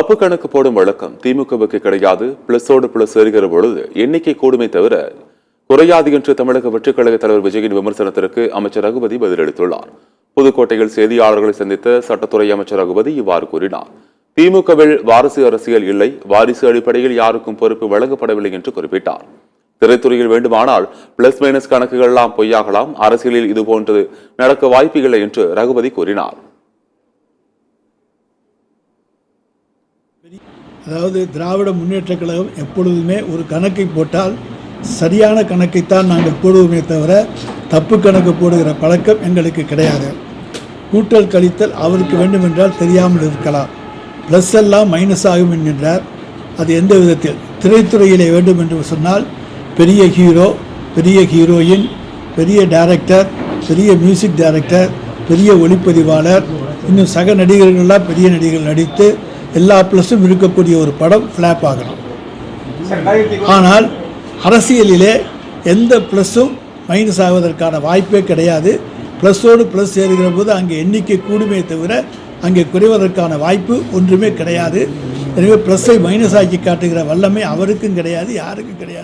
தப்பு கணக்கு போடும் வழக்கம் திமுகவுக்கு கிடையாது. பிளஸோடு பிளஸ் ஏறுகிற பொழுது எண்ணிக்கை கூடுமே தவிர குறையாது என்று தமிழக வெற்றிக் கழக தலைவர் விஜயின் விமர்சனத்திற்கு அமைச்சர் ரகுபதி பதிலளித்துள்ளார். புதுக்கோட்டையில் செய்தியாளர்களை சந்தித்த சட்டத்துறை அமைச்சர் ரகுபதி இவ்வாறு கூறினார். திமுகவில் வாரிசு அரசியல் இல்லை, வாரிசு அடிப்படையில் யாருக்கும் பொறுப்பு வழங்கப்படவில்லை என்று குறிப்பிட்டார். திரைத்துறையில் வேண்டுமானால் பிளஸ் மைனஸ் கணக்குகள் எல்லாம் பொய்யாகலாம், அரசியலில் இதுபோன்றது நடக்க வாய்ப்பில்லை என்று ரகுபதி கூறினார். அதாவது திராவிட முன்னேற்ற கழகம் எப்பொழுதுமே ஒரு கணக்கை போட்டால் சரியான கணக்கைத்தான் நாங்கள் போடுவோமே தவிர தப்பு கணக்கு போடுகிற பழக்கம் எங்களுக்கு கிடையாது. கூட்டல் கழித்தல் அவருக்கு வேண்டுமென்றால் தெரியாமல் இருக்கலாம். ப்ளஸ் எல்லாம் மைனஸ் ஆகும் என்கின்றார். அது எந்த விதத்தில்? திரைத்துறையிலே வேண்டும் என்று சொன்னால் பெரிய ஹீரோ, பெரிய ஹீரோயின், பெரிய டைரக்டர், பெரிய மியூசிக் டைரக்டர், பெரிய ஒளிப்பதிவாளர், இன்னும் சக நடிகர்கள்லாம் பெரிய நடிகர்கள் நடித்து எல்லா ப்ளஸும் இருக்கக்கூடிய ஒரு படம் ஃப்ளாப் ஆகணும். ஆனால் அரசியலிலே எந்த ப்ளஸும் மைனஸ் ஆவதற்கான வாய்ப்பே கிடையாது. ப்ளஸோடு ப்ளஸ் ஏறுகிற போது அங்கே எண்ணிக்கை கூடுமே தவிர அங்கே குறைவதற்கான வாய்ப்பு ஒன்றுமே கிடையாது. எனவே ப்ளஸ்ஸை மைனஸ் ஆக்கி காட்டுகிற வல்லமை அவருக்கும் கிடையாது, யாருக்கும் கிடையாது.